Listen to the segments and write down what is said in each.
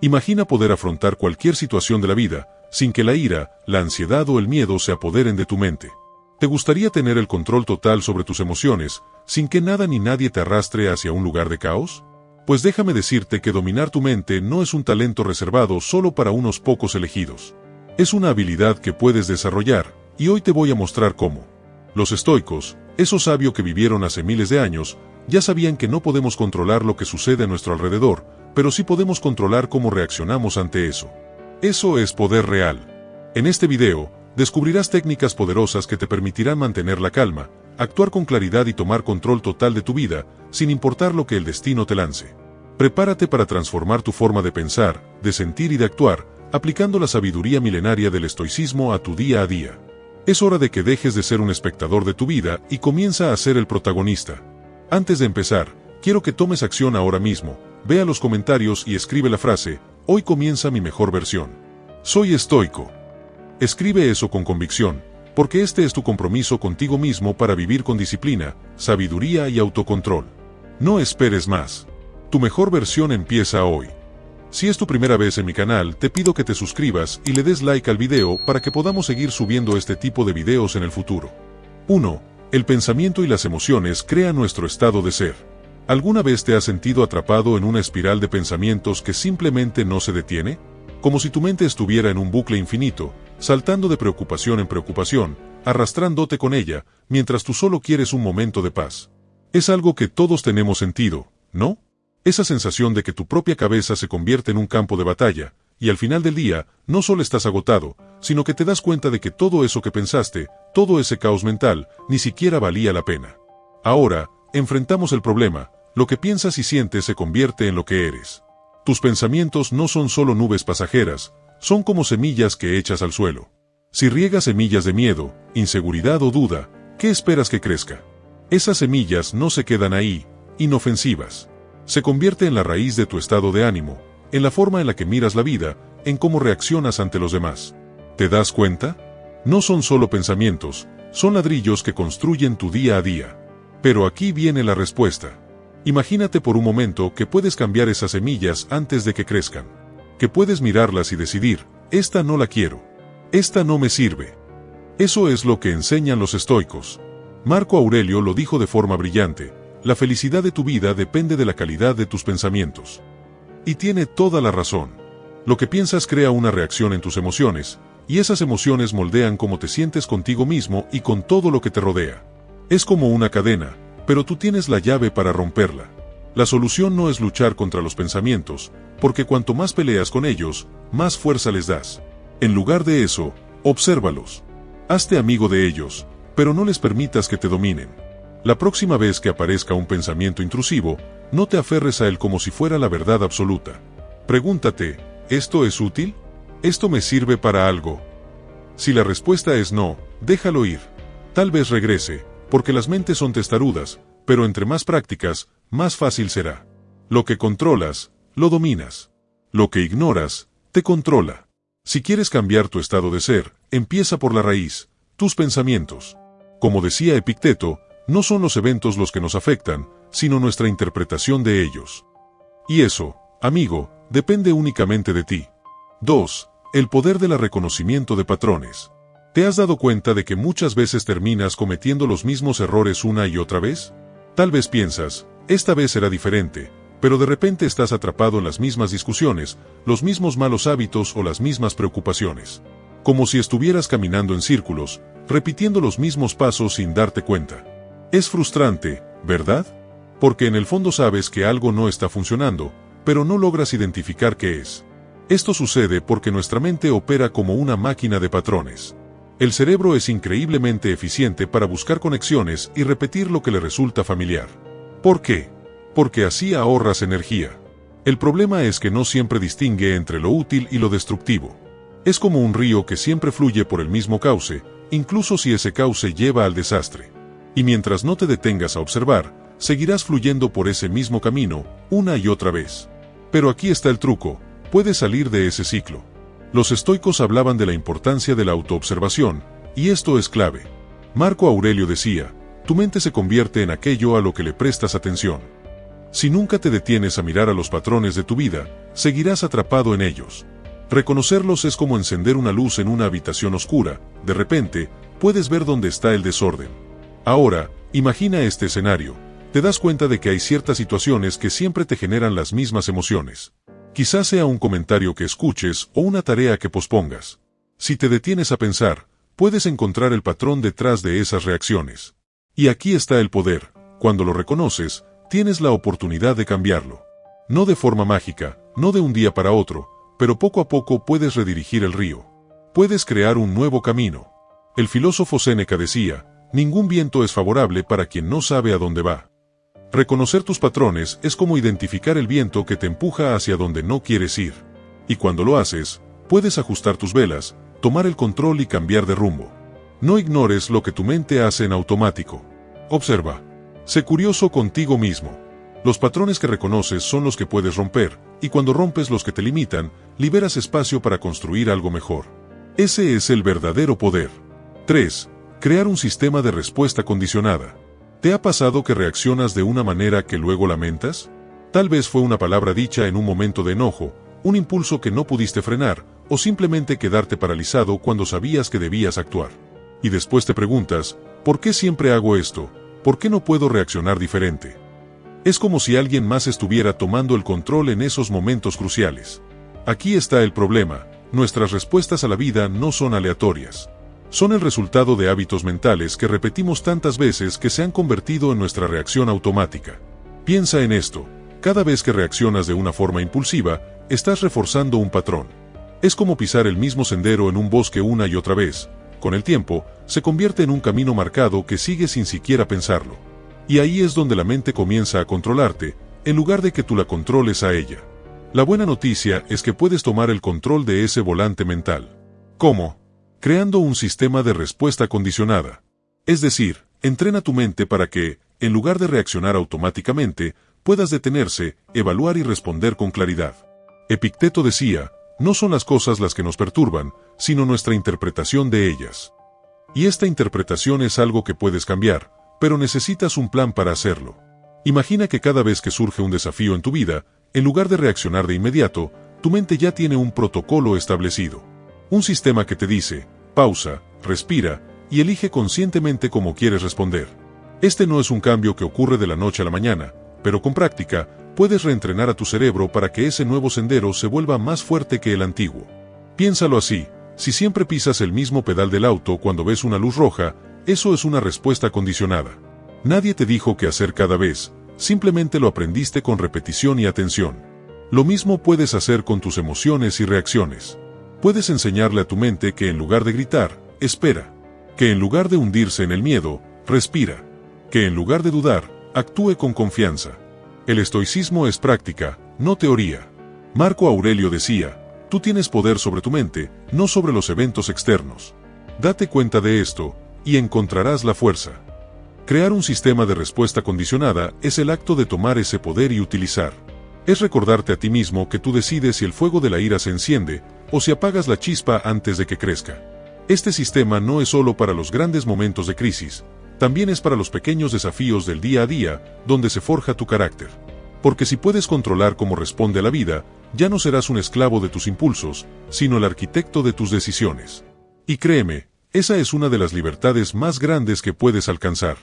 Imagina poder afrontar cualquier situación de la vida, sin que la ira, la ansiedad o el miedo se apoderen de tu mente. ¿Te gustaría tener el control total sobre tus emociones, sin que nada ni nadie te arrastre hacia un lugar de caos? Pues déjame decirte que dominar tu mente no es un talento reservado solo para unos pocos elegidos. Es una habilidad que puedes desarrollar, y hoy te voy a mostrar cómo. Los estoicos, esos sabios que vivieron hace miles de años, ya sabían que no podemos controlar lo que sucede a nuestro alrededor, pero sí podemos controlar cómo reaccionamos ante eso. Eso es poder real. En este video, descubrirás técnicas poderosas que te permitirán mantener la calma, actuar con claridad y tomar control total de tu vida, sin importar lo que el destino te lance. Prepárate para transformar tu forma de pensar, de sentir y de actuar, aplicando la sabiduría milenaria del estoicismo a tu día a día. Es hora de que dejes de ser un espectador de tu vida y comienza a ser el protagonista. Antes de empezar, quiero que tomes acción ahora mismo. Ve a los comentarios y escribe la frase: hoy comienza mi mejor versión. Soy estoico. Escribe eso con convicción, porque este es tu compromiso contigo mismo para vivir con disciplina, sabiduría y autocontrol. No esperes más. Tu mejor versión empieza hoy. Si es tu primera vez en mi canal, te pido que te suscribas y le des like al video para que podamos seguir subiendo este tipo de videos en el futuro. 1. El pensamiento y las emociones crean nuestro estado de ser. ¿Alguna vez te has sentido atrapado en una espiral de pensamientos que simplemente no se detiene? Como si tu mente estuviera en un bucle infinito, saltando de preocupación en preocupación, arrastrándote con ella, mientras tú solo quieres un momento de paz. Es algo que todos tenemos sentido, ¿no? Esa sensación de que tu propia cabeza se convierte en un campo de batalla, y al final del día, no solo estás agotado, sino que te das cuenta de que todo eso que pensaste, todo ese caos mental, ni siquiera valía la pena. Ahora, enfrentamos el problema. Lo que piensas y sientes se convierte en lo que eres. Tus pensamientos no son solo nubes pasajeras, son como semillas que echas al suelo. Si riegas semillas de miedo, inseguridad o duda, ¿qué esperas que crezca? Esas semillas no se quedan ahí, inofensivas. Se convierte en la raíz de tu estado de ánimo, en la forma en la que miras la vida, en cómo reaccionas ante los demás. ¿Te das cuenta? No son solo pensamientos, son ladrillos que construyen tu día a día. Pero aquí viene la respuesta. Imagínate por un momento que puedes cambiar esas semillas antes de que crezcan. Que puedes mirarlas y decidir: esta no la quiero. Esta no me sirve. Eso es lo que enseñan los estoicos. Marco Aurelio lo dijo de forma brillante: la felicidad de tu vida depende de la calidad de tus pensamientos. Y tiene toda la razón. Lo que piensas crea una reacción en tus emociones, y esas emociones moldean cómo te sientes contigo mismo y con todo lo que te rodea. Es como una cadena, pero tú tienes la llave para romperla. La solución no es luchar contra los pensamientos, porque cuanto más peleas con ellos, más fuerza les das. En lugar de eso, obsérvalos. Hazte amigo de ellos, pero no les permitas que te dominen. La próxima vez que aparezca un pensamiento intrusivo, no te aferres a él como si fuera la verdad absoluta. Pregúntate: ¿esto es útil? ¿Esto me sirve para algo? Si la respuesta es no, déjalo ir. Tal vez regrese, porque las mentes son testarudas, pero entre más prácticas, más fácil será. Lo que controlas, lo dominas. Lo que ignoras, te controla. Si quieres cambiar tu estado de ser, empieza por la raíz, tus pensamientos. Como decía Epicteto, no son los eventos los que nos afectan, sino nuestra interpretación de ellos. Y eso, amigo, depende únicamente de ti. 2. El poder del reconocimiento de patrones. ¿Te has dado cuenta de que muchas veces terminas cometiendo los mismos errores una y otra vez? Tal vez piensas: esta vez será diferente, pero de repente estás atrapado en las mismas discusiones, los mismos malos hábitos o las mismas preocupaciones. Como si estuvieras caminando en círculos, repitiendo los mismos pasos sin darte cuenta. Es frustrante, ¿verdad? Porque en el fondo sabes que algo no está funcionando, pero no logras identificar qué es. Esto sucede porque nuestra mente opera como una máquina de patrones. El cerebro es increíblemente eficiente para buscar conexiones y repetir lo que le resulta familiar. ¿Por qué? Porque así ahorras energía. El problema es que no siempre distingue entre lo útil y lo destructivo. Es como un río que siempre fluye por el mismo cauce, incluso si ese cauce lleva al desastre. Y mientras no te detengas a observar, seguirás fluyendo por ese mismo camino, una y otra vez. Pero aquí está el truco: puedes salir de ese ciclo. Los estoicos hablaban de la importancia de la autoobservación, y esto es clave. Marco Aurelio decía: tu mente se convierte en aquello a lo que le prestas atención. Si nunca te detienes a mirar a los patrones de tu vida, seguirás atrapado en ellos. Reconocerlos es como encender una luz en una habitación oscura. De repente, puedes ver dónde está el desorden. Ahora, imagina este escenario. Te das cuenta de que hay ciertas situaciones que siempre te generan las mismas emociones. Quizás sea un comentario que escuches o una tarea que pospongas. Si te detienes a pensar, puedes encontrar el patrón detrás de esas reacciones. Y aquí está el poder. Cuando lo reconoces, tienes la oportunidad de cambiarlo. No de forma mágica, no de un día para otro, pero poco a poco puedes redirigir el río. Puedes crear un nuevo camino. El filósofo Séneca decía, ningún viento es favorable para quien no sabe a dónde va. Reconocer tus patrones es como identificar el viento que te empuja hacia donde no quieres ir. Y cuando lo haces, puedes ajustar tus velas, tomar el control y cambiar de rumbo. No ignores lo que tu mente hace en automático. Observa. Sé curioso contigo mismo. Los patrones que reconoces son los que puedes romper, y cuando rompes los que te limitan, liberas espacio para construir algo mejor. Ese es el verdadero poder. 3. Crear un sistema de respuesta condicionada. ¿Te ha pasado que reaccionas de una manera que luego lamentas? Tal vez fue una palabra dicha en un momento de enojo, un impulso que no pudiste frenar, o simplemente quedarte paralizado cuando sabías que debías actuar. Y después te preguntas, ¿por qué siempre hago esto? ¿Por qué no puedo reaccionar diferente? Es como si alguien más estuviera tomando el control en esos momentos cruciales. Aquí está el problema, nuestras respuestas a la vida no son aleatorias. Son el resultado de hábitos mentales que repetimos tantas veces que se han convertido en nuestra reacción automática. Piensa en esto, cada vez que reaccionas de una forma impulsiva, estás reforzando un patrón. Es como pisar el mismo sendero en un bosque una y otra vez. Con el tiempo, se convierte en un camino marcado que sigue sin siquiera pensarlo. Y ahí es donde la mente comienza a controlarte, en lugar de que tú la controles a ella. La buena noticia es que puedes tomar el control de ese volante mental. ¿Cómo? Creando un sistema de respuesta condicionada. Es decir, entrena tu mente para que, en lugar de reaccionar automáticamente, puedas detenerse, evaluar y responder con claridad. Epicteto decía, no son las cosas las que nos perturban, sino nuestra interpretación de ellas. Y esta interpretación es algo que puedes cambiar, pero necesitas un plan para hacerlo. Imagina que cada vez que surge un desafío en tu vida, en lugar de reaccionar de inmediato, tu mente ya tiene un protocolo establecido. Un sistema que te dice, pausa, respira, y elige conscientemente cómo quieres responder. Este no es un cambio que ocurre de la noche a la mañana, pero con práctica, puedes reentrenar a tu cerebro para que ese nuevo sendero se vuelva más fuerte que el antiguo. Piénsalo así, si siempre pisas el mismo pedal del auto cuando ves una luz roja, eso es una respuesta condicionada. Nadie te dijo qué hacer cada vez, simplemente lo aprendiste con repetición y atención. Lo mismo puedes hacer con tus emociones y reacciones. Puedes enseñarle a tu mente que en lugar de gritar, espera. Que en lugar de hundirse en el miedo, respira. Que en lugar de dudar, actúe con confianza. El estoicismo es práctica, no teoría. Marco Aurelio decía, tú tienes poder sobre tu mente, no sobre los eventos externos. Date cuenta de esto, y encontrarás la fuerza. Crear un sistema de respuesta condicionada es el acto de tomar ese poder y utilizar. Es recordarte a ti mismo que tú decides si el fuego de la ira se enciende, o si apagas la chispa antes de que crezca. Este sistema no es solo para los grandes momentos de crisis, también es para los pequeños desafíos del día a día, donde se forja tu carácter. Porque si puedes controlar cómo responde a la vida, ya no serás un esclavo de tus impulsos, sino el arquitecto de tus decisiones. Y créeme, esa es una de las libertades más grandes que puedes alcanzar.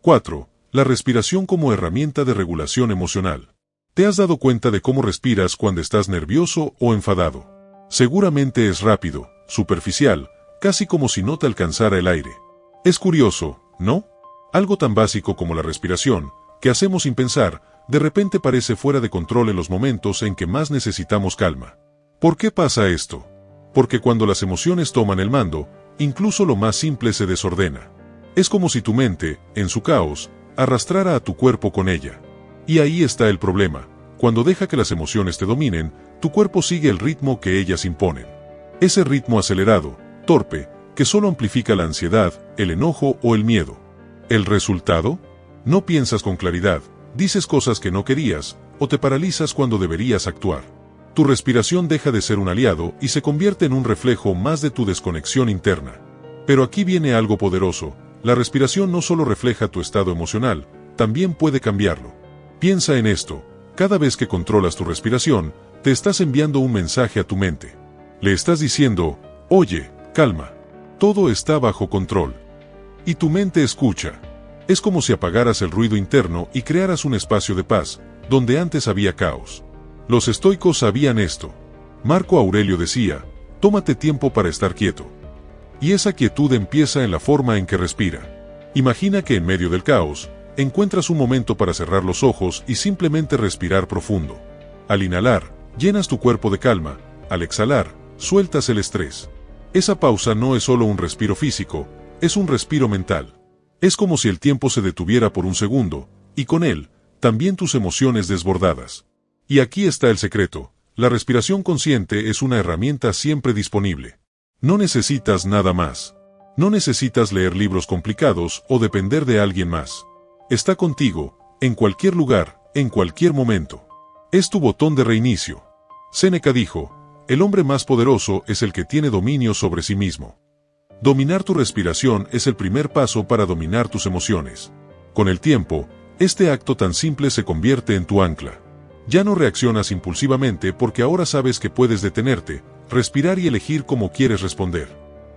4. La respiración como herramienta de regulación emocional. ¿Te has dado cuenta de cómo respiras cuando estás nervioso o enfadado? Seguramente es rápido, superficial, casi como si no te alcanzara el aire. Es curioso, ¿no? Algo tan básico como la respiración, que hacemos sin pensar, de repente parece fuera de control en los momentos en que más necesitamos calma. ¿Por qué pasa esto? Porque cuando las emociones toman el mando, incluso lo más simple se desordena. Es como si tu mente, en su caos, arrastrara a tu cuerpo con ella. Y ahí está el problema. Cuando deja que las emociones te dominen, tu cuerpo sigue el ritmo que ellas imponen. Ese ritmo acelerado, torpe, que solo amplifica la ansiedad, el enojo o el miedo. ¿El resultado? No piensas con claridad, dices cosas que no querías, o te paralizas cuando deberías actuar. Tu respiración deja de ser un aliado y se convierte en un reflejo más de tu desconexión interna. Pero aquí viene algo poderoso. La respiración no solo refleja tu estado emocional, también puede cambiarlo. Piensa en esto: cada vez que controlas tu respiración, te estás enviando un mensaje a tu mente. Le estás diciendo: oye, calma. Todo está bajo control. Y tu mente escucha. Es como si apagaras el ruido interno y crearas un espacio de paz, donde antes había caos. Los estoicos sabían esto. Marco Aurelio decía: tómate tiempo para estar quieto. Y esa quietud empieza en la forma en que respira. Imagina que en medio del caos, encuentras un momento para cerrar los ojos y simplemente respirar profundo. Al inhalar, llenas tu cuerpo de calma; al exhalar, sueltas el estrés. Esa pausa no es solo un respiro físico, es un respiro mental. Es como si el tiempo se detuviera por un segundo, y con él, también tus emociones desbordadas. Y aquí está el secreto: la respiración consciente es una herramienta siempre disponible. No necesitas nada más. No necesitas leer libros complicados o depender de alguien más. Está contigo, en cualquier lugar, en cualquier momento. Es tu botón de reinicio. Séneca dijo: el hombre más poderoso es el que tiene dominio sobre sí mismo. Dominar tu respiración es el primer paso para dominar tus emociones. Con el tiempo, este acto tan simple se convierte en tu ancla. Ya no reaccionas impulsivamente porque ahora sabes que puedes detenerte, respirar y elegir cómo quieres responder.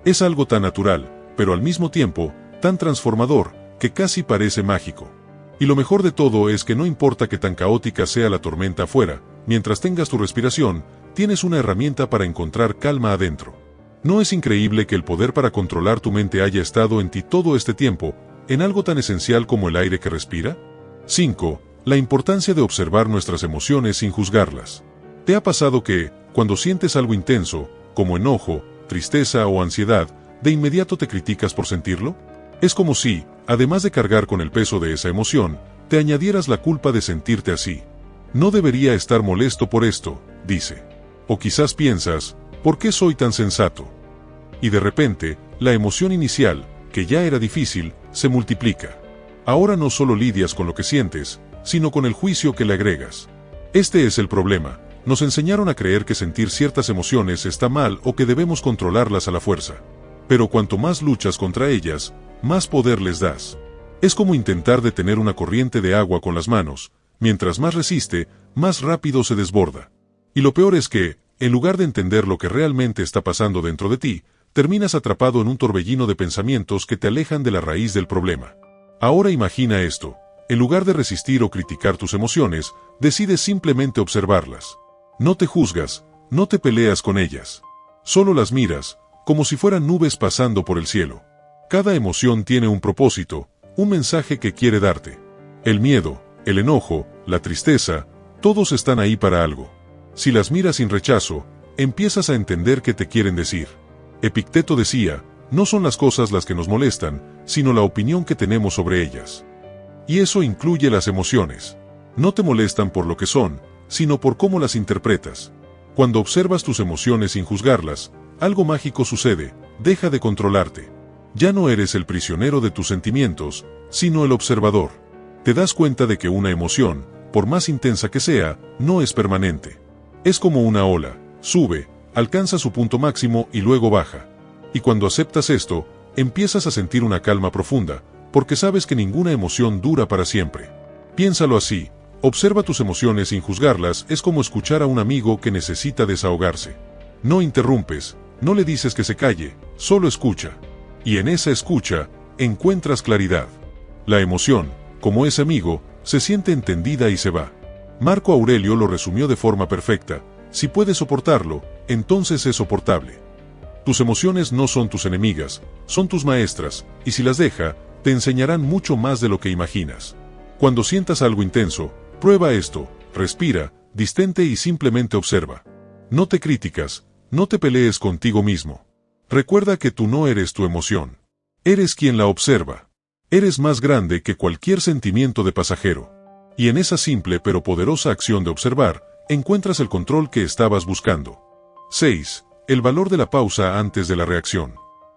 Es algo tan natural, pero al mismo tiempo, tan transformador, que casi parece mágico. Y lo mejor de todo es que no importa qué tan caótica sea la tormenta afuera, mientras tengas tu respiración, tienes una herramienta para encontrar calma adentro. ¿No es increíble que el poder para controlar tu mente haya estado en ti todo este tiempo, en algo tan esencial como el aire que respira? 5. La importancia de observar nuestras emociones sin juzgarlas. ¿Te ha pasado que, cuando sientes algo intenso, como enojo, tristeza o ansiedad, de inmediato te criticas por sentirlo? Es como si, además de cargar con el peso de esa emoción, te añadieras la culpa de sentirte así. No debería estar molesto por esto, dice. O quizás piensas: ¿por qué soy tan sensato? Y de repente, la emoción inicial, que ya era difícil, se multiplica. Ahora no solo lidias con lo que sientes, sino con el juicio que le agregas. Este es el problema: nos enseñaron a creer que sentir ciertas emociones está mal o que debemos controlarlas a la fuerza. Pero cuanto más luchas contra ellas, más poder les das. Es como intentar detener una corriente de agua con las manos: mientras más resiste, más rápido se desborda. Y lo peor es que, en lugar de entender lo que realmente está pasando dentro de ti, terminas atrapado en un torbellino de pensamientos que te alejan de la raíz del problema. Ahora imagina esto: en lugar de resistir o criticar tus emociones, decides simplemente observarlas. No te juzgas, no te peleas con ellas. Solo las miras, como si fueran nubes pasando por el cielo. Cada emoción tiene un propósito, un mensaje que quiere darte. El miedo, el enojo, la tristeza, todos están ahí para algo. Si las miras sin rechazo, empiezas a entender qué te quieren decir. Epicteto decía: no son las cosas las que nos molestan, sino la opinión que tenemos sobre ellas. Y eso incluye las emociones. No te molestan por lo que son, sino por cómo las interpretas. Cuando observas tus emociones sin juzgarlas, algo mágico sucede: deja de controlarte. Ya no eres el prisionero de tus sentimientos, sino el observador. Te das cuenta de que una emoción, por más intensa que sea, no es permanente. Es como una ola: sube, alcanza su punto máximo y luego baja. Y cuando aceptas esto, empiezas a sentir una calma profunda, porque sabes que ninguna emoción dura para siempre. Piénsalo así: observa tus emociones sin juzgarlas es como escuchar a un amigo que necesita desahogarse. No interrumpes, no le dices que se calle, solo escucha. Y en esa escucha, encuentras claridad. La emoción, como ese amigo, se siente entendida y se va. Marco Aurelio lo resumió de forma perfecta: si puedes soportarlo, entonces es soportable. Tus emociones no son tus enemigas, son tus maestras, y si las deja, te enseñarán mucho más de lo que imaginas. Cuando sientas algo intenso, prueba esto: respira, distente y simplemente observa. No te criticas, no te pelees contigo mismo. Recuerda que tú no eres tu emoción. Eres quien la observa. Eres más grande que cualquier sentimiento de pasajero. Y en esa simple pero poderosa acción de observar, encuentras el control que estabas buscando. 6. El valor de la pausa antes de la reacción.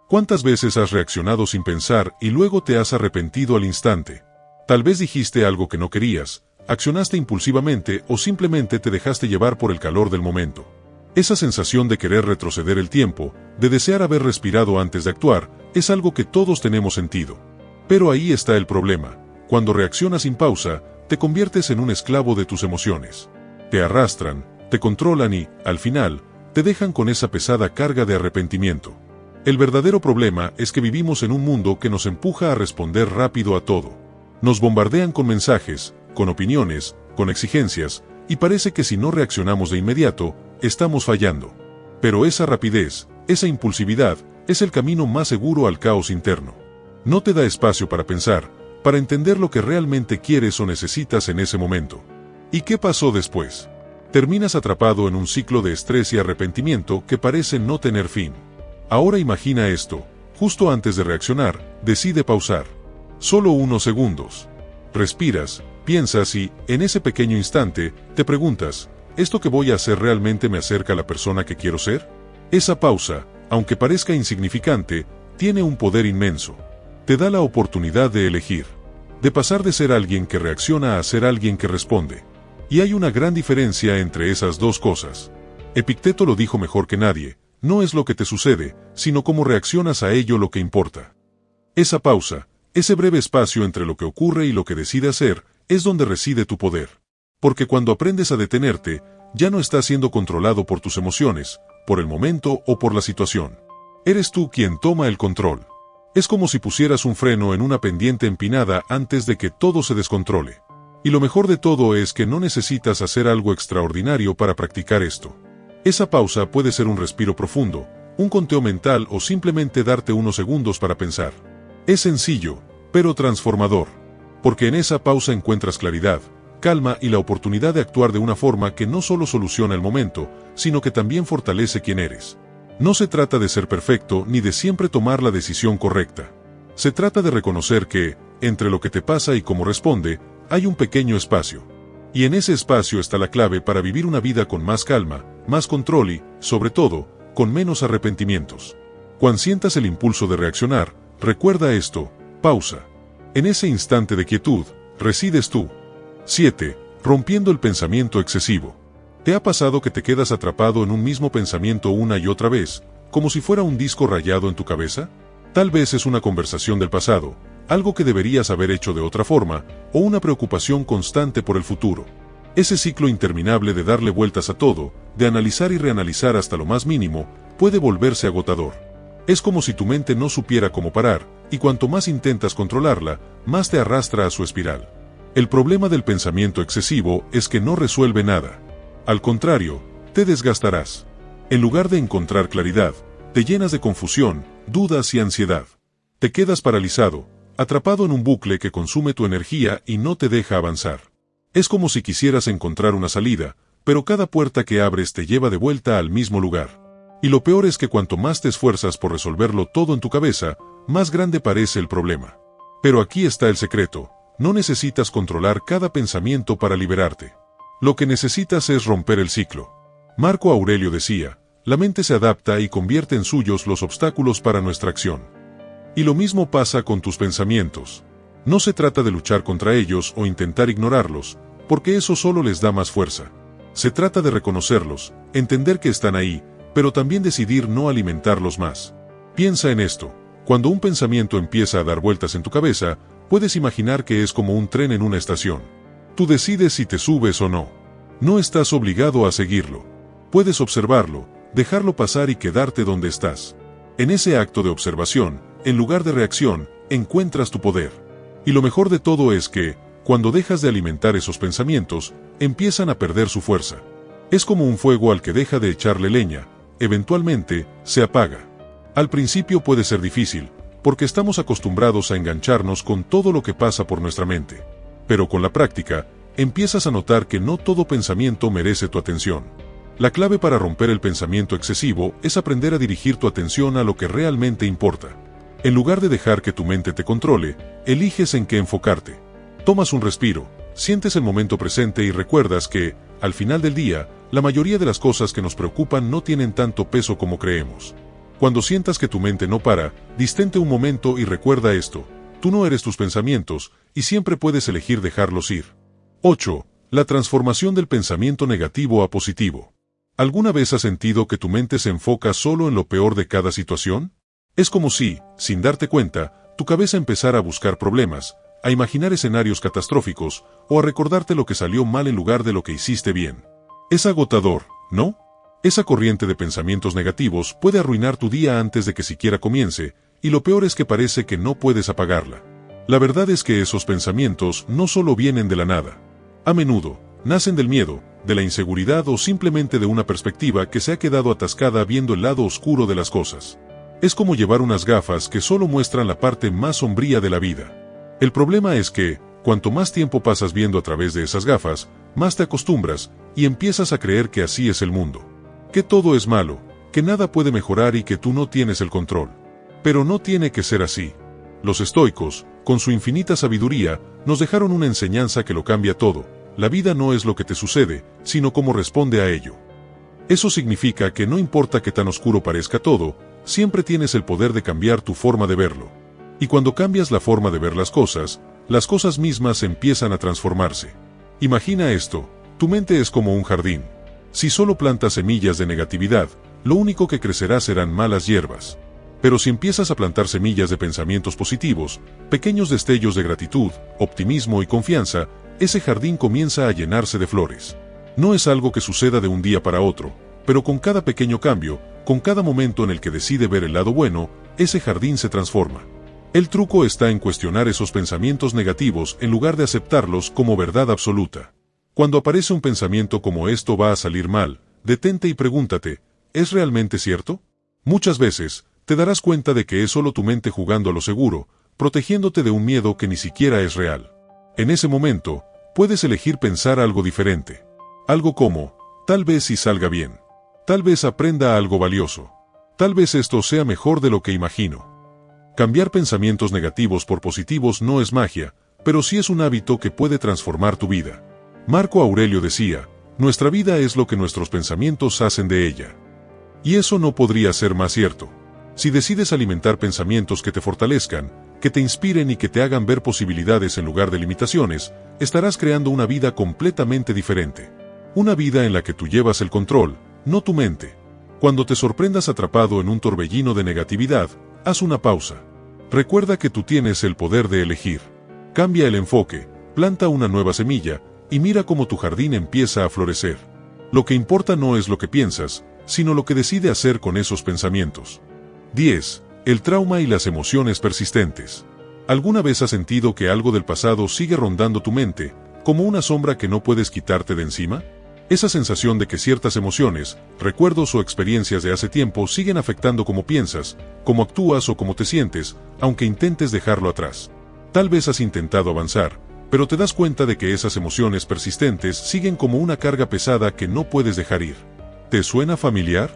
¿Cuántas veces has reaccionado sin pensar y luego te has arrepentido al instante? Tal vez dijiste algo que no querías, accionaste impulsivamente o simplemente te dejaste llevar por el calor del momento. Esa sensación de querer retroceder el tiempo, de desear haber respirado antes de actuar, es algo que todos tenemos sentido. Pero ahí está el problema: cuando reaccionas sin pausa, te conviertes en un esclavo de tus emociones. Te arrastran, te controlan y, al final, te dejan con esa pesada carga de arrepentimiento. El verdadero problema es que vivimos en un mundo que nos empuja a responder rápido a todo. Nos bombardean con mensajes, con opiniones, con exigencias, y parece que si no reaccionamos de inmediato, estamos fallando. Pero esa rapidez, esa impulsividad, es el camino más seguro al caos interno. No te da espacio para pensar, para entender lo que realmente quieres o necesitas en ese momento. ¿Y qué pasó después? Terminas atrapado en un ciclo de estrés y arrepentimiento que parece no tener fin. Ahora imagina esto, justo antes de reaccionar, decide pausar. Solo unos segundos. Respiras, piensas y, en ese pequeño instante, te preguntas, ¿esto que voy a hacer realmente me acerca a la persona que quiero ser? Esa pausa, aunque parezca insignificante, tiene un poder inmenso. Te da la oportunidad de elegir, de pasar de ser alguien que reacciona a ser alguien que responde. Y hay una gran diferencia entre esas dos cosas. Epicteto lo dijo mejor que nadie, no es lo que te sucede, sino cómo reaccionas a ello lo que importa. Esa pausa, ese breve espacio entre lo que ocurre y lo que decide hacer, es donde reside tu poder. Porque cuando aprendes a detenerte, ya no estás siendo controlado por tus emociones, por el momento o por la situación. Eres tú quien toma el control. Es como si pusieras un freno en una pendiente empinada antes de que todo se descontrole. Y lo mejor de todo es que no necesitas hacer algo extraordinario para practicar esto. Esa pausa puede ser un respiro profundo, un conteo mental o simplemente darte unos segundos para pensar. Es sencillo, pero transformador. Porque en esa pausa encuentras claridad, calma y la oportunidad de actuar de una forma que no solo soluciona el momento, sino que también fortalece quién eres. No se trata de ser perfecto ni de siempre tomar la decisión correcta. Se trata de reconocer que, entre lo que te pasa y cómo responde, hay un pequeño espacio. Y en ese espacio está la clave para vivir una vida con más calma, más control y, sobre todo, con menos arrepentimientos. Cuando sientas el impulso de reaccionar, recuerda esto, pausa. En ese instante de quietud, resides tú. 7. Rompiendo el pensamiento excesivo. ¿Te ha pasado que te quedas atrapado en un mismo pensamiento una y otra vez, como si fuera un disco rayado en tu cabeza? Tal vez es una conversación del pasado, algo que deberías haber hecho de otra forma, o una preocupación constante por el futuro. Ese ciclo interminable de darle vueltas a todo, de analizar y reanalizar hasta lo más mínimo, puede volverse agotador. Es como si tu mente no supiera cómo parar, y cuanto más intentas controlarla, más te arrastra a su espiral. El problema del pensamiento excesivo es que no resuelve nada. Al contrario, te desgastarás. En lugar de encontrar claridad, te llenas de confusión, dudas y ansiedad. Te quedas paralizado, atrapado en un bucle que consume tu energía y no te deja avanzar. Es como si quisieras encontrar una salida, pero cada puerta que abres te lleva de vuelta al mismo lugar. Y lo peor es que cuanto más te esfuerzas por resolverlo todo en tu cabeza, más grande parece el problema. Pero aquí está el secreto, no necesitas controlar cada pensamiento para liberarte. Lo que necesitas es romper el ciclo. Marco Aurelio decía, la mente se adapta y convierte en suyos los obstáculos para nuestra acción. Y lo mismo pasa con tus pensamientos. No se trata de luchar contra ellos o intentar ignorarlos, porque eso solo les da más fuerza. Se trata de reconocerlos, entender que están ahí, pero también decidir no alimentarlos más. Piensa en esto. Cuando un pensamiento empieza a dar vueltas en tu cabeza, puedes imaginar que es como un tren en una estación. Tú decides si te subes o no. No estás obligado a seguirlo. Puedes observarlo, dejarlo pasar y quedarte donde estás. En ese acto de observación, en lugar de reacción, encuentras tu poder. Y lo mejor de todo es que, cuando dejas de alimentar esos pensamientos, empiezan a perder su fuerza. Es como un fuego al que deja de echarle leña, eventualmente, se apaga. Al principio puede ser difícil, porque estamos acostumbrados a engancharnos con todo lo que pasa por nuestra mente. Pero con la práctica, empiezas a notar que no todo pensamiento merece tu atención. La clave para romper el pensamiento excesivo es aprender a dirigir tu atención a lo que realmente importa. En lugar de dejar que tu mente te controle, eliges en qué enfocarte. Tomas un respiro, sientes el momento presente y recuerdas que, al final del día, la mayoría de las cosas que nos preocupan no tienen tanto peso como creemos. Cuando sientas que tu mente no para, distente un momento y recuerda esto. Tú no eres tus pensamientos, y siempre puedes elegir dejarlos ir. 8. La transformación del pensamiento negativo a positivo. ¿Alguna vez has sentido que tu mente se enfoca solo en lo peor de cada situación? Es como si, sin darte cuenta, tu cabeza empezara a buscar problemas, a imaginar escenarios catastróficos o a recordarte lo que salió mal en lugar de lo que hiciste bien. Es agotador, ¿no? Esa corriente de pensamientos negativos puede arruinar tu día antes de que siquiera comience, y lo peor es que parece que no puedes apagarla. La verdad es que esos pensamientos no solo vienen de la nada. A menudo, nacen del miedo, de la inseguridad o simplemente de una perspectiva que se ha quedado atascada viendo el lado oscuro de las cosas. Es como llevar unas gafas que solo muestran la parte más sombría de la vida. El problema es que, cuanto más tiempo pasas viendo a través de esas gafas, más te acostumbras y empiezas a creer que así es el mundo. Que todo es malo, que nada puede mejorar y que tú no tienes el control. Pero no tiene que ser así. Los estoicos, con su infinita sabiduría, nos dejaron una enseñanza que lo cambia todo. La vida no es lo que te sucede, sino cómo responde a ello. Eso significa que no importa qué tan oscuro parezca todo, siempre tienes el poder de cambiar tu forma de verlo. Y cuando cambias la forma de ver las cosas mismas empiezan a transformarse. Imagina esto, tu mente es como un jardín. Si solo plantas semillas de negatividad, lo único que crecerá serán malas hierbas. Pero si empiezas a plantar semillas de pensamientos positivos, pequeños destellos de gratitud, optimismo y confianza, ese jardín comienza a llenarse de flores. No es algo que suceda de un día para otro, pero con cada pequeño cambio, con cada momento en el que decide ver el lado bueno, ese jardín se transforma. El truco está en cuestionar esos pensamientos negativos en lugar de aceptarlos como verdad absoluta. Cuando aparece un pensamiento como esto va a salir mal, detente y pregúntate, ¿es realmente cierto? Muchas veces, te darás cuenta de que es solo tu mente jugando a lo seguro, protegiéndote de un miedo que ni siquiera es real. En ese momento, puedes elegir pensar algo diferente. Algo como, tal vez sí salga bien. Tal vez aprenda algo valioso. Tal vez esto sea mejor de lo que imagino. Cambiar pensamientos negativos por positivos no es magia, pero sí es un hábito que puede transformar tu vida. Marco Aurelio decía, nuestra vida es lo que nuestros pensamientos hacen de ella. Y eso no podría ser más cierto. Si decides alimentar pensamientos que te fortalezcan, que te inspiren y que te hagan ver posibilidades en lugar de limitaciones, estarás creando una vida completamente diferente. Una vida en la que tú llevas el control, no tu mente. Cuando te sorprendas atrapado en un torbellino de negatividad, haz una pausa. Recuerda que tú tienes el poder de elegir. Cambia el enfoque, planta una nueva semilla, y mira cómo tu jardín empieza a florecer. Lo que importa no es lo que piensas, sino lo que decide hacer con esos pensamientos. 10. El trauma y las emociones persistentes. ¿Alguna vez has sentido que algo del pasado sigue rondando tu mente, como una sombra que no puedes quitarte de encima? Esa sensación de que ciertas emociones, recuerdos o experiencias de hace tiempo siguen afectando cómo piensas, cómo actúas o cómo te sientes, aunque intentes dejarlo atrás. Tal vez has intentado avanzar, pero te das cuenta de que esas emociones persistentes siguen como una carga pesada que no puedes dejar ir. ¿Te suena familiar?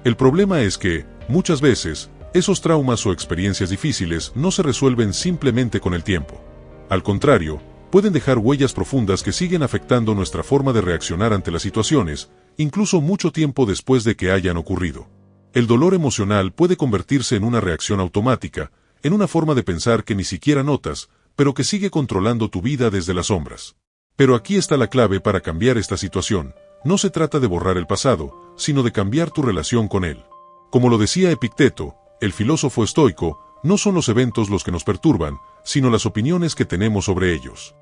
El problema es que, muchas veces, esos traumas o experiencias difíciles no se resuelven simplemente con el tiempo. Al contrario, pueden dejar huellas profundas que siguen afectando nuestra forma de reaccionar ante las situaciones, incluso mucho tiempo después de que hayan ocurrido. El dolor emocional puede convertirse en una reacción automática, en una forma de pensar que ni siquiera notas, pero que sigue controlando tu vida desde las sombras. Pero aquí está la clave para cambiar esta situación. No se trata de borrar el pasado, sino de cambiar tu relación con él. Como lo decía Epicteto, el filósofo estoico, no son los eventos los que nos perturban, sino las opiniones que tenemos sobre ellos.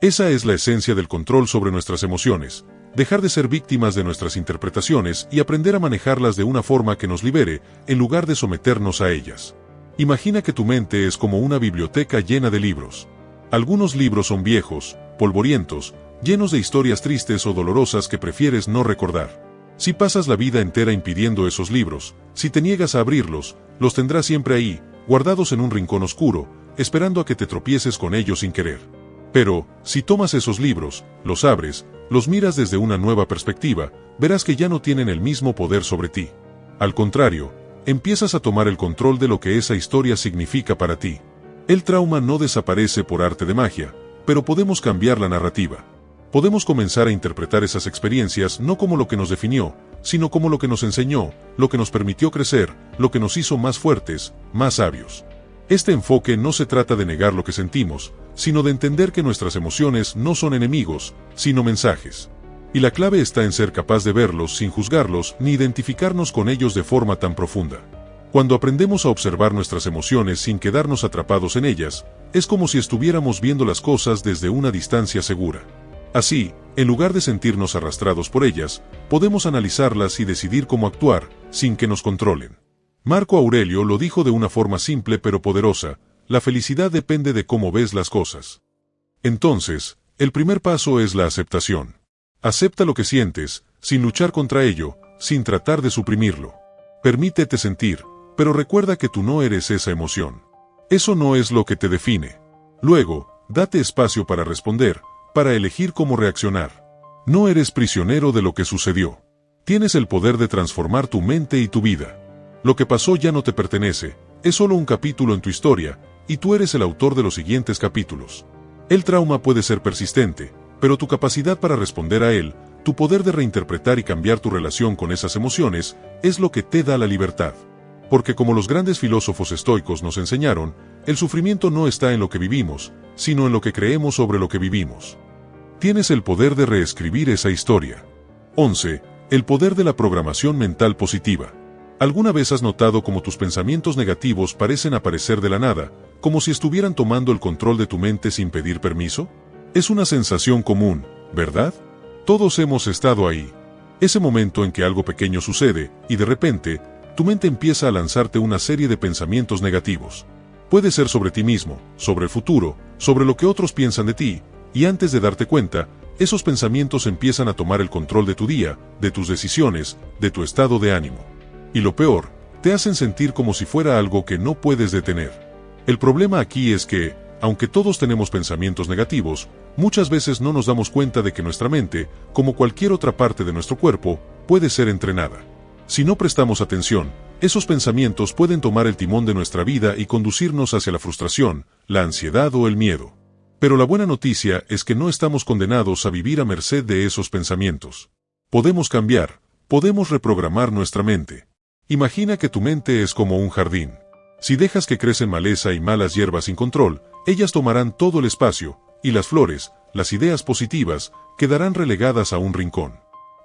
Esa es la esencia del control sobre nuestras emociones, dejar de ser víctimas de nuestras interpretaciones y aprender a manejarlas de una forma que nos libere, en lugar de someternos a ellas. Imagina que tu mente es como una biblioteca llena de libros. Algunos libros son viejos, polvorientos, llenos de historias tristes o dolorosas que prefieres no recordar. Si pasas la vida entera impidiendo esos libros, si te niegas a abrirlos, los tendrás siempre ahí, guardados en un rincón oscuro, esperando a que te tropieces con ellos sin querer. Pero, si tomas esos libros, los abres, los miras desde una nueva perspectiva, verás que ya no tienen el mismo poder sobre ti. Al contrario, empiezas a tomar el control de lo que esa historia significa para ti. El trauma no desaparece por arte de magia, pero podemos cambiar la narrativa. Podemos comenzar a interpretar esas experiencias no como lo que nos definió, sino como lo que nos enseñó, lo que nos permitió crecer, lo que nos hizo más fuertes, más sabios. Este enfoque no se trata de negar lo que sentimos, sino de entender que nuestras emociones no son enemigos, sino mensajes. Y la clave está en ser capaz de verlos sin juzgarlos ni identificarnos con ellos de forma tan profunda. Cuando aprendemos a observar nuestras emociones sin quedarnos atrapados en ellas, es como si estuviéramos viendo las cosas desde una distancia segura. Así, en lugar de sentirnos arrastrados por ellas, podemos analizarlas y decidir cómo actuar, sin que nos controlen. Marco Aurelio lo dijo de una forma simple pero poderosa: la felicidad depende de cómo ves las cosas. Entonces, el primer paso es la aceptación. Acepta lo que sientes, sin luchar contra ello, sin tratar de suprimirlo. Permítete sentir, pero recuerda que tú no eres esa emoción. Eso no es lo que te define. Luego, date espacio para responder, para elegir cómo reaccionar. No eres prisionero de lo que sucedió. Tienes el poder de transformar tu mente y tu vida. Lo que pasó ya no te pertenece, es solo un capítulo en tu historia, y tú eres el autor de los siguientes capítulos. El trauma puede ser persistente, pero tu capacidad para responder a él, tu poder de reinterpretar y cambiar tu relación con esas emociones, es lo que te da la libertad. Porque como los grandes filósofos estoicos nos enseñaron, el sufrimiento no está en lo que vivimos, sino en lo que creemos sobre lo que vivimos. Tienes el poder de reescribir esa historia. 11. El poder de la programación mental positiva. ¿Alguna vez has notado cómo tus pensamientos negativos parecen aparecer de la nada, como si estuvieran tomando el control de tu mente sin pedir permiso? Es una sensación común, ¿verdad? Todos hemos estado ahí. Ese momento en que algo pequeño sucede, y de repente, tu mente empieza a lanzarte una serie de pensamientos negativos. Puede ser sobre ti mismo, sobre el futuro, sobre lo que otros piensan de ti, y antes de darte cuenta, esos pensamientos empiezan a tomar el control de tu día, de tus decisiones, de tu estado de ánimo. Y lo peor, te hacen sentir como si fuera algo que no puedes detener. El problema aquí es que, aunque todos tenemos pensamientos negativos, muchas veces no nos damos cuenta de que nuestra mente, como cualquier otra parte de nuestro cuerpo, puede ser entrenada. Si no prestamos atención, esos pensamientos pueden tomar el timón de nuestra vida y conducirnos hacia la frustración, la ansiedad o el miedo. Pero la buena noticia es que no estamos condenados a vivir a merced de esos pensamientos. Podemos cambiar, podemos reprogramar nuestra mente. Imagina que tu mente es como un jardín. Si dejas que crecen maleza y malas hierbas sin control, ellas tomarán todo el espacio, y las flores, las ideas positivas, quedarán relegadas a un rincón.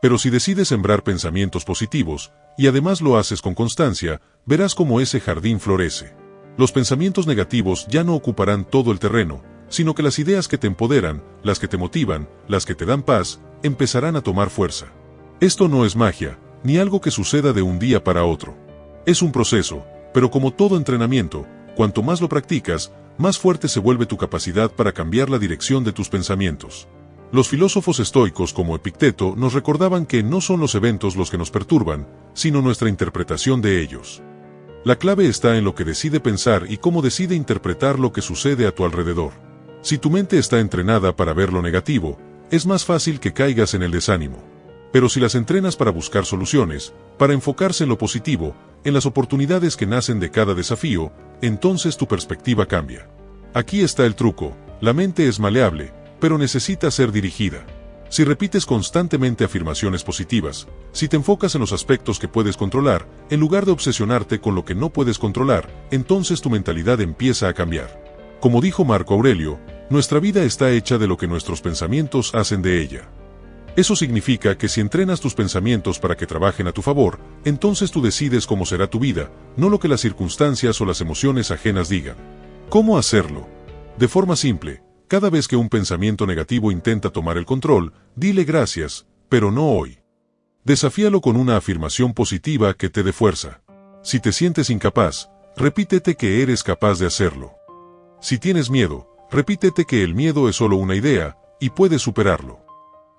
Pero si decides sembrar pensamientos positivos, y además lo haces con constancia, verás cómo ese jardín florece. Los pensamientos negativos ya no ocuparán todo el terreno, sino que las ideas que te empoderan, las que te motivan, las que te dan paz, empezarán a tomar fuerza. Esto no es magia, ni algo que suceda de un día para otro. Es un proceso, pero como todo entrenamiento, cuanto más lo practicas, más fuerte se vuelve tu capacidad para cambiar la dirección de tus pensamientos. Los filósofos estoicos como Epicteto nos recordaban que no son los eventos los que nos perturban, sino nuestra interpretación de ellos. La clave está en lo que decide pensar y cómo decide interpretar lo que sucede a tu alrededor. Si tu mente está entrenada para ver lo negativo, es más fácil que caigas en el desánimo. Pero si las entrenas para buscar soluciones, para enfocarse en lo positivo, en las oportunidades que nacen de cada desafío, entonces tu perspectiva cambia. Aquí está el truco: la mente es maleable, pero necesita ser dirigida. Si repites constantemente afirmaciones positivas, si te enfocas en los aspectos que puedes controlar, en lugar de obsesionarte con lo que no puedes controlar, entonces tu mentalidad empieza a cambiar. Como dijo Marco Aurelio, nuestra vida está hecha de lo que nuestros pensamientos hacen de ella. Eso significa que si entrenas tus pensamientos para que trabajen a tu favor, entonces tú decides cómo será tu vida, no lo que las circunstancias o las emociones ajenas digan. ¿Cómo hacerlo? De forma simple. Cada vez que un pensamiento negativo intenta tomar el control, dile gracias, pero no hoy. Desafíalo con una afirmación positiva que te dé fuerza. Si te sientes incapaz, repítete que eres capaz de hacerlo. Si tienes miedo, repítete que el miedo es solo una idea, y puedes superarlo.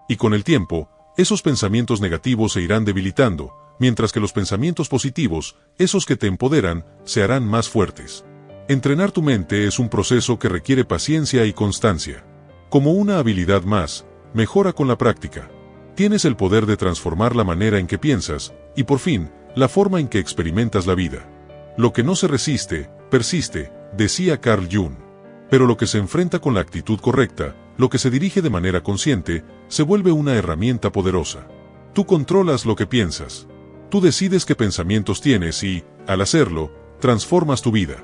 Y con el tiempo, esos pensamientos negativos se irán debilitando, mientras que los pensamientos positivos, esos que te empoderan, se harán más fuertes. Entrenar tu mente es un proceso que requiere paciencia y constancia. Como una habilidad más, mejora con la práctica. Tienes el poder de transformar la manera en que piensas, y por fin, la forma en que experimentas la vida. Lo que no se resiste, persiste, decía Carl Jung. Pero lo que se enfrenta con la actitud correcta, lo que se dirige de manera consciente, se vuelve una herramienta poderosa. Tú controlas lo que piensas. Tú decides qué pensamientos tienes y, al hacerlo, transformas tu vida.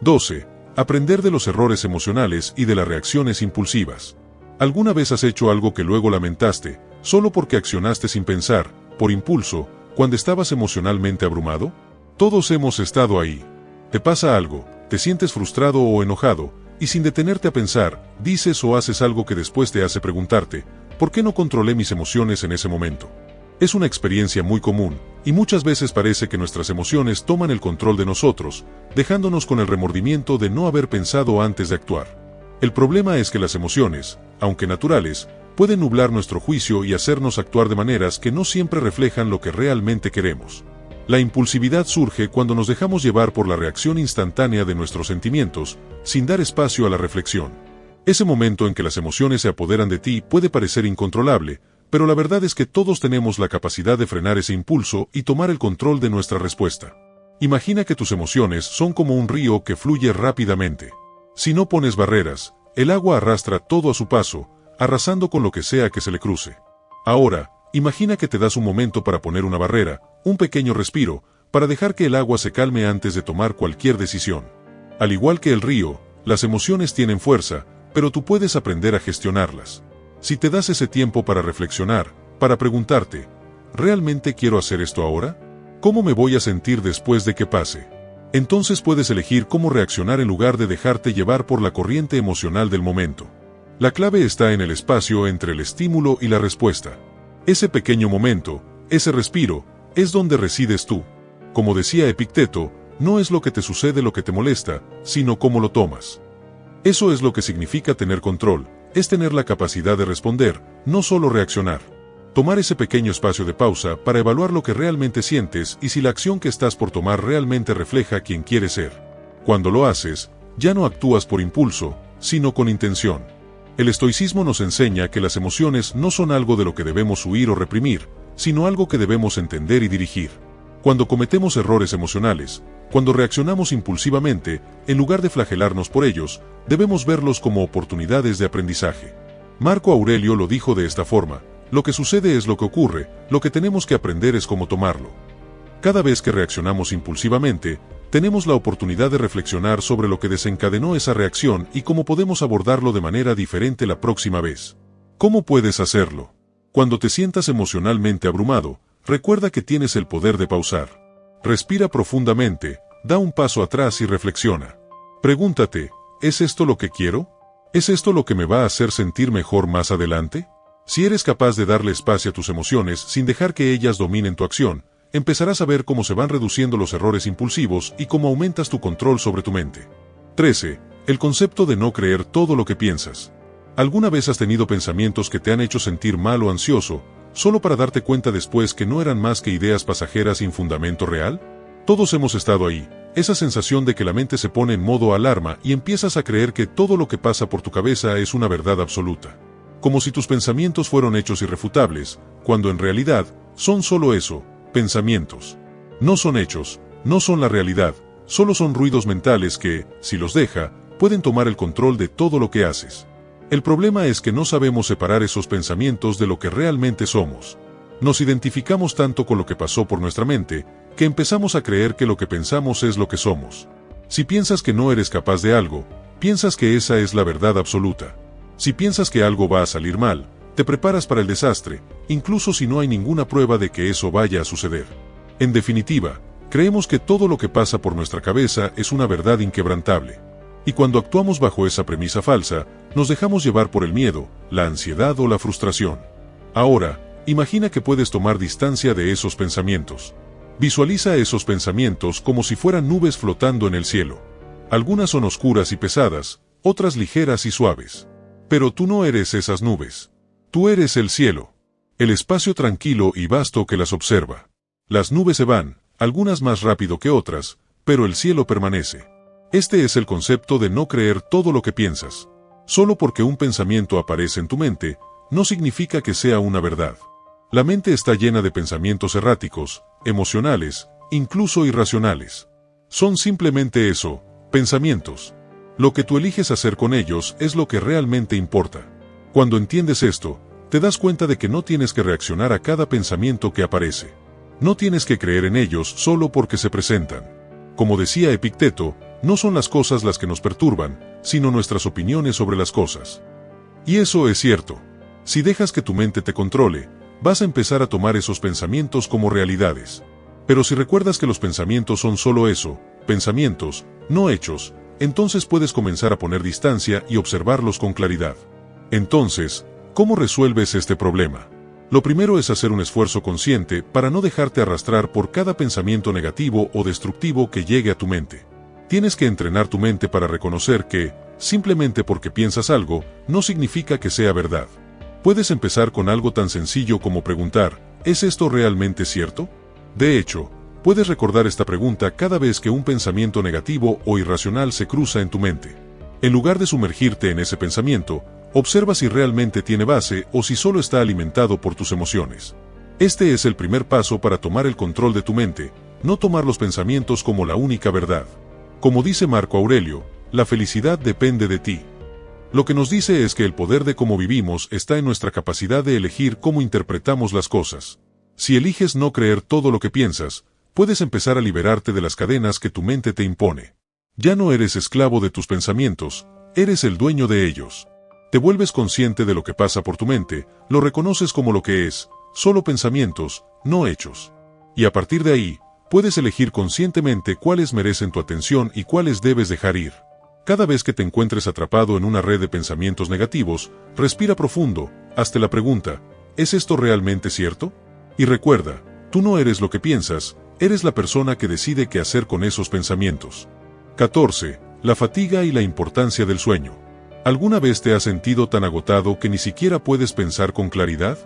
12. Aprender de los errores emocionales y de las reacciones impulsivas. ¿Alguna vez has hecho algo que luego lamentaste, solo porque accionaste sin pensar, por impulso, cuando estabas emocionalmente abrumado? Todos hemos estado ahí. Te pasa algo, te sientes frustrado o enojado, y sin detenerte a pensar, dices o haces algo que después te hace preguntarte, ¿por qué no controlé mis emociones en ese momento? Es una experiencia muy común, y muchas veces parece que nuestras emociones toman el control de nosotros, dejándonos con el remordimiento de no haber pensado antes de actuar. El problema es que las emociones, aunque naturales, pueden nublar nuestro juicio y hacernos actuar de maneras que no siempre reflejan lo que realmente queremos. La impulsividad surge cuando nos dejamos llevar por la reacción instantánea de nuestros sentimientos, sin dar espacio a la reflexión. Ese momento en que las emociones se apoderan de ti puede parecer incontrolable, pero la verdad es que todos tenemos la capacidad de frenar ese impulso y tomar el control de nuestra respuesta. Imagina que tus emociones son como un río que fluye rápidamente. Si no pones barreras, el agua arrastra todo a su paso, arrasando con lo que sea que se le cruce. Ahora, imagina que te das un momento para poner una barrera, un pequeño respiro, para dejar que el agua se calme antes de tomar cualquier decisión. Al igual que el río, las emociones tienen fuerza, pero tú puedes aprender a gestionarlas. Si te das ese tiempo para reflexionar, para preguntarte, ¿realmente quiero hacer esto ahora? ¿Cómo me voy a sentir después de que pase? Entonces puedes elegir cómo reaccionar en lugar de dejarte llevar por la corriente emocional del momento. La clave está en el espacio entre el estímulo y la respuesta. Ese pequeño momento, ese respiro, es donde resides tú. Como decía Epicteto, no es lo que te sucede lo que te molesta, sino cómo lo tomas. Eso es lo que significa tener control. Es tener la capacidad de responder, no solo reaccionar. Tomar ese pequeño espacio de pausa para evaluar lo que realmente sientes y si la acción que estás por tomar realmente refleja quién quieres ser. Cuando lo haces, ya no actúas por impulso, sino con intención. El estoicismo nos enseña que las emociones no son algo de lo que debemos huir o reprimir, sino algo que debemos entender y dirigir. Cuando cometemos errores emocionales, cuando reaccionamos impulsivamente, en lugar de flagelarnos por ellos, debemos verlos como oportunidades de aprendizaje. Marco Aurelio lo dijo de esta forma: lo que sucede es lo que ocurre, lo que tenemos que aprender es cómo tomarlo. Cada vez que reaccionamos impulsivamente, tenemos la oportunidad de reflexionar sobre lo que desencadenó esa reacción y cómo podemos abordarlo de manera diferente la próxima vez. ¿Cómo puedes hacerlo? Cuando te sientas emocionalmente abrumado, recuerda que tienes el poder de pausar. Respira profundamente, da un paso atrás y reflexiona. Pregúntate, ¿es esto lo que quiero? ¿Es esto lo que me va a hacer sentir mejor más adelante? Si eres capaz de darle espacio a tus emociones sin dejar que ellas dominen tu acción, empezarás a ver cómo se van reduciendo los errores impulsivos y cómo aumentas tu control sobre tu mente. 13. El concepto de no creer todo lo que piensas. ¿Alguna vez has tenido pensamientos que te han hecho sentir mal o ansioso, solo para darte cuenta después que no eran más que ideas pasajeras sin fundamento real? Todos hemos estado ahí, esa sensación de que la mente se pone en modo alarma y empiezas a creer que todo lo que pasa por tu cabeza es una verdad absoluta. Como si tus pensamientos fueran hechos irrefutables, cuando en realidad son solo eso, pensamientos. No son hechos, no son la realidad, solo son ruidos mentales que, si los deja, pueden tomar el control de todo lo que haces. El problema es que no sabemos separar esos pensamientos de lo que realmente somos. Nos identificamos tanto con lo que pasó por nuestra mente, que empezamos a creer que lo que pensamos es lo que somos. Si piensas que no eres capaz de algo, piensas que esa es la verdad absoluta. Si piensas que algo va a salir mal, te preparas para el desastre, incluso si no hay ninguna prueba de que eso vaya a suceder. En definitiva, creemos que todo lo que pasa por nuestra cabeza es una verdad inquebrantable. Y cuando actuamos bajo esa premisa falsa, nos dejamos llevar por el miedo, la ansiedad o la frustración. Ahora, imagina que puedes tomar distancia de esos pensamientos. Visualiza esos pensamientos como si fueran nubes flotando en el cielo. Algunas son oscuras y pesadas, otras ligeras y suaves. Pero tú no eres esas nubes. Tú eres el cielo. El espacio tranquilo y vasto que las observa. Las nubes se van, algunas más rápido que otras, pero el cielo permanece. Este es el concepto de no creer todo lo que piensas. Solo porque un pensamiento aparece en tu mente, no significa que sea una verdad. La mente está llena de pensamientos erráticos, emocionales, incluso irracionales. Son simplemente eso, pensamientos. Lo que tú eliges hacer con ellos es lo que realmente importa. Cuando entiendes esto, te das cuenta de que no tienes que reaccionar a cada pensamiento que aparece. No tienes que creer en ellos solo porque se presentan. Como decía Epicteto, no son las cosas las que nos perturban, sino nuestras opiniones sobre las cosas. Y eso es cierto. Si dejas que tu mente te controle, vas a empezar a tomar esos pensamientos como realidades. Pero si recuerdas que los pensamientos son solo eso, pensamientos, no hechos, entonces puedes comenzar a poner distancia y observarlos con claridad. Entonces, ¿cómo resuelves este problema? Lo primero es hacer un esfuerzo consciente para no dejarte arrastrar por cada pensamiento negativo o destructivo que llegue a tu mente. Tienes que entrenar tu mente para reconocer que, simplemente porque piensas algo, no significa que sea verdad. Puedes empezar con algo tan sencillo como preguntar, ¿es esto realmente cierto? De hecho, puedes recordar esta pregunta cada vez que un pensamiento negativo o irracional se cruza en tu mente. En lugar de sumergirte en ese pensamiento, observa si realmente tiene base o si solo está alimentado por tus emociones. Este es el primer paso para tomar el control de tu mente, no tomar los pensamientos como la única verdad. Como dice Marco Aurelio, la felicidad depende de ti. Lo que nos dice es que el poder de cómo vivimos está en nuestra capacidad de elegir cómo interpretamos las cosas. Si eliges no creer todo lo que piensas, puedes empezar a liberarte de las cadenas que tu mente te impone. Ya no eres esclavo de tus pensamientos, eres el dueño de ellos. Te vuelves consciente de lo que pasa por tu mente, lo reconoces como lo que es, solo pensamientos, no hechos. Y a partir de ahí, puedes elegir conscientemente cuáles merecen tu atención y cuáles debes dejar ir. Cada vez que te encuentres atrapado en una red de pensamientos negativos, respira profundo, hazte la pregunta, ¿es esto realmente cierto? Y recuerda, tú no eres lo que piensas, eres la persona que decide qué hacer con esos pensamientos. 14. La fatiga y la importancia del sueño. ¿Alguna vez te has sentido tan agotado que ni siquiera puedes pensar con claridad?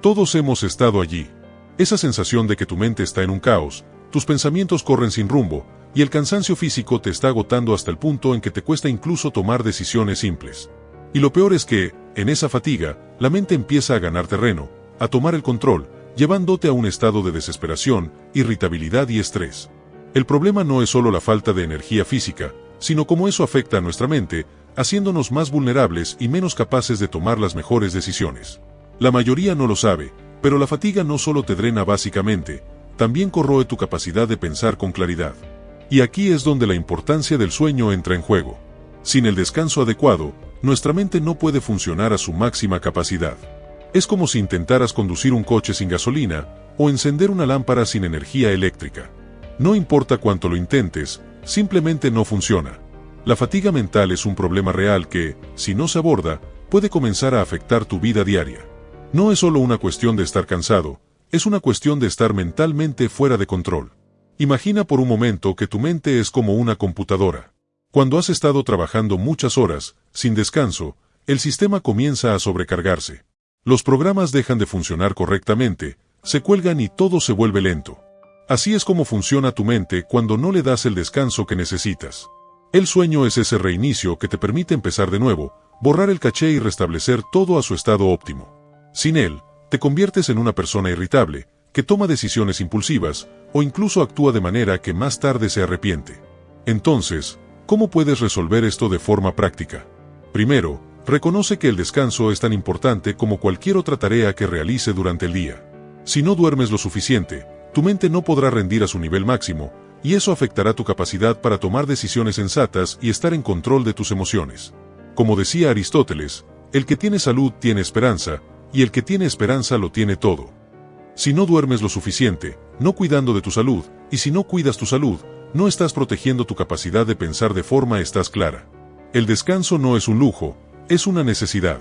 Todos hemos estado allí. Esa sensación de que tu mente está en un caos, tus pensamientos corren sin rumbo, y el cansancio físico te está agotando hasta el punto en que te cuesta incluso tomar decisiones simples. Y lo peor es que, en esa fatiga, la mente empieza a ganar terreno, a tomar el control, llevándote a un estado de desesperación, irritabilidad y estrés. El problema no es solo la falta de energía física, sino cómo eso afecta a nuestra mente, haciéndonos más vulnerables y menos capaces de tomar las mejores decisiones. La mayoría no lo sabe, pero la fatiga no solo te drena básicamente, también corroe tu capacidad de pensar con claridad. Y aquí es donde la importancia del sueño entra en juego. Sin el descanso adecuado, nuestra mente no puede funcionar a su máxima capacidad. Es como si intentaras conducir un coche sin gasolina, o encender una lámpara sin energía eléctrica. No importa cuánto lo intentes, simplemente no funciona. La fatiga mental es un problema real que, si no se aborda, puede comenzar a afectar tu vida diaria. No es solo una cuestión de estar cansado, es una cuestión de estar mentalmente fuera de control. Imagina por un momento que tu mente es como una computadora. Cuando has estado trabajando muchas horas, sin descanso, el sistema comienza a sobrecargarse. Los programas dejan de funcionar correctamente, se cuelgan y todo se vuelve lento. Así es como funciona tu mente cuando no le das el descanso que necesitas. El sueño es ese reinicio que te permite empezar de nuevo, borrar el caché y restablecer todo a su estado óptimo. Sin él, te conviertes en una persona irritable, que toma decisiones impulsivas, o incluso actúa de manera que más tarde se arrepiente. Entonces, ¿cómo puedes resolver esto de forma práctica? Primero, reconoce que el descanso es tan importante como cualquier otra tarea que realice durante el día. Si no duermes lo suficiente, tu mente no podrá rendir a su nivel máximo, y eso afectará tu capacidad para tomar decisiones sensatas y estar en control de tus emociones. Como decía Aristóteles, el que tiene salud tiene esperanza, y el que tiene esperanza lo tiene todo. Si no duermes lo suficiente, no cuidando de tu salud, y si no cuidas tu salud, no estás protegiendo tu capacidad de pensar de forma clara. El descanso no es un lujo, es una necesidad.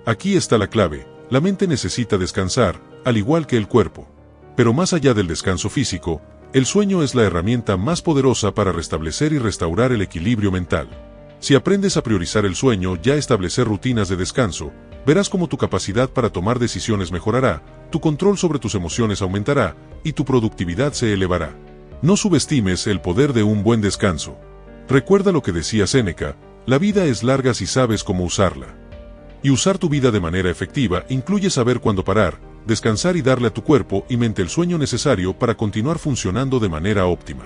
Aquí está la clave, la mente necesita descansar, al igual que el cuerpo. Pero más allá del descanso físico, el sueño es la herramienta más poderosa para restablecer y restaurar el equilibrio mental. Si aprendes a priorizar el sueño y a establecer rutinas de descanso, verás cómo tu capacidad para tomar decisiones mejorará, tu control sobre tus emociones aumentará, y tu productividad se elevará. No subestimes el poder de un buen descanso. Recuerda lo que decía Séneca, la vida es larga si sabes cómo usarla. Y usar tu vida de manera efectiva incluye saber cuándo parar, descansar y darle a tu cuerpo y mente el sueño necesario para continuar funcionando de manera óptima.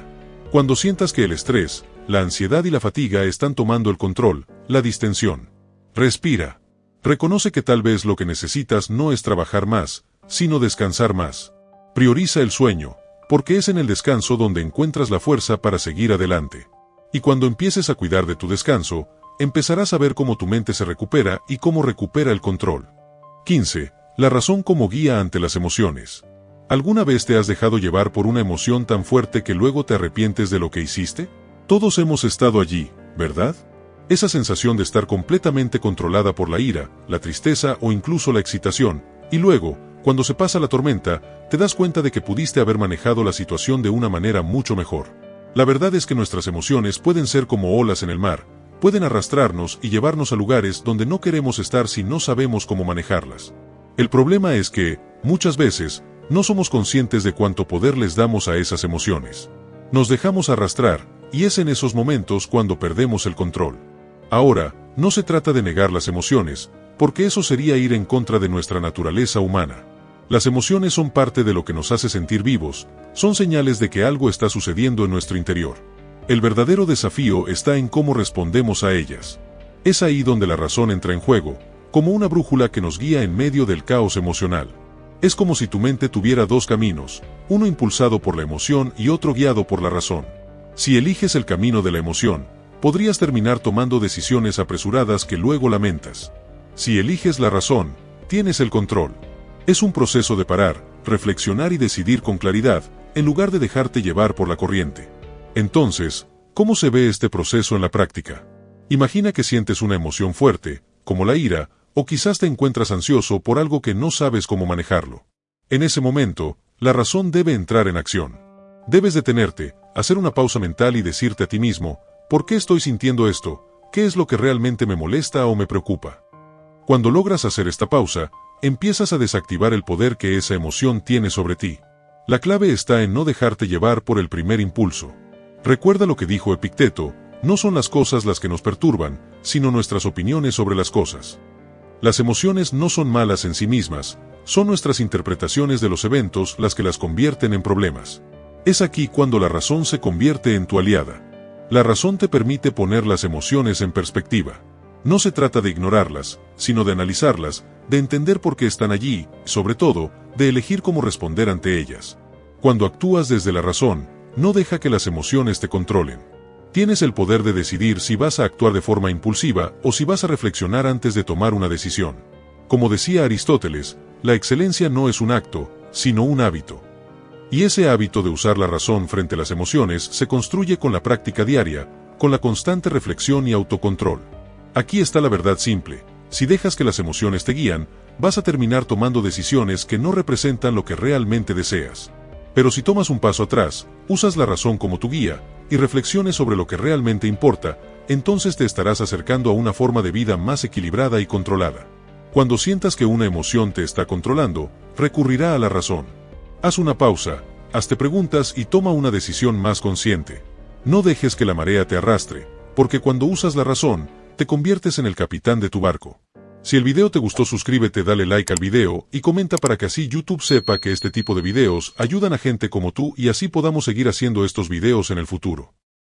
Cuando sientas que el estrés, la ansiedad y la fatiga están tomando el control, la distensión. Respira. Reconoce que tal vez lo que necesitas no es trabajar más, sino descansar más. Prioriza el sueño, porque es en el descanso donde encuentras la fuerza para seguir adelante. Y cuando empieces a cuidar de tu descanso, empezarás a ver cómo tu mente se recupera y cómo recupera el control. 15. La razón como guía ante las emociones. ¿Alguna vez te has dejado llevar por una emoción tan fuerte que luego te arrepientes de lo que hiciste? Todos hemos estado allí, ¿verdad? Esa sensación de estar completamente controlada por la ira, la tristeza o incluso la excitación, y luego, cuando se pasa la tormenta, te das cuenta de que pudiste haber manejado la situación de una manera mucho mejor. La verdad es que nuestras emociones pueden ser como olas en el mar, pueden arrastrarnos y llevarnos a lugares donde no queremos estar si no sabemos cómo manejarlas. El problema es que, muchas veces, no somos conscientes de cuánto poder les damos a esas emociones. Nos dejamos arrastrar, y es en esos momentos cuando perdemos el control. Ahora, no se trata de negar las emociones, porque eso sería ir en contra de nuestra naturaleza humana. Las emociones son parte de lo que nos hace sentir vivos, son señales de que algo está sucediendo en nuestro interior. El verdadero desafío está en cómo respondemos a ellas. Es ahí donde la razón entra en juego, como una brújula que nos guía en medio del caos emocional. Es como si tu mente tuviera dos caminos, uno impulsado por la emoción y otro guiado por la razón. Si eliges el camino de la emoción, podrías terminar tomando decisiones apresuradas que luego lamentas. Si eliges la razón, tienes el control. Es un proceso de parar, reflexionar y decidir con claridad, en lugar de dejarte llevar por la corriente. Entonces, ¿cómo se ve este proceso en la práctica? Imagina que sientes una emoción fuerte, como la ira, o quizás te encuentras ansioso por algo que no sabes cómo manejarlo. En ese momento, la razón debe entrar en acción. Debes detenerte, hacer una pausa mental y decirte a ti mismo, ¿por qué estoy sintiendo esto? ¿Qué es lo que realmente me molesta o me preocupa? Cuando logras hacer esta pausa, empiezas a desactivar el poder que esa emoción tiene sobre ti. La clave está en no dejarte llevar por el primer impulso. Recuerda lo que dijo Epicteto, no son las cosas las que nos perturban, sino nuestras opiniones sobre las cosas. Las emociones no son malas en sí mismas, son nuestras interpretaciones de los eventos las que las convierten en problemas. Es aquí cuando la razón se convierte en tu aliada. La razón te permite poner las emociones en perspectiva. No se trata de ignorarlas, sino de analizarlas, de entender por qué están allí, y sobre todo, de elegir cómo responder ante ellas. Cuando actúas desde la razón, no deja que las emociones te controlen. Tienes el poder de decidir si vas a actuar de forma impulsiva o si vas a reflexionar antes de tomar una decisión. Como decía Aristóteles, la excelencia no es un acto, sino un hábito. Y ese hábito de usar la razón frente a las emociones se construye con la práctica diaria, con la constante reflexión y autocontrol. Aquí está la verdad simple: si dejas que las emociones te guían, vas a terminar tomando decisiones que no representan lo que realmente deseas. Pero si tomas un paso atrás, usas la razón como tu guía, y reflexiones sobre lo que realmente importa, entonces te estarás acercando a una forma de vida más equilibrada y controlada. Cuando sientas que una emoción te está controlando, recurrirá a la razón. Haz una pausa, hazte preguntas y toma una decisión más consciente. No dejes que la marea te arrastre, porque cuando usas la razón, te conviertes en el capitán de tu barco. Si el video te gustó, suscríbete, dale like al video y comenta para que así YouTube sepa que este tipo de videos ayudan a gente como tú y así podamos seguir haciendo estos videos en el futuro.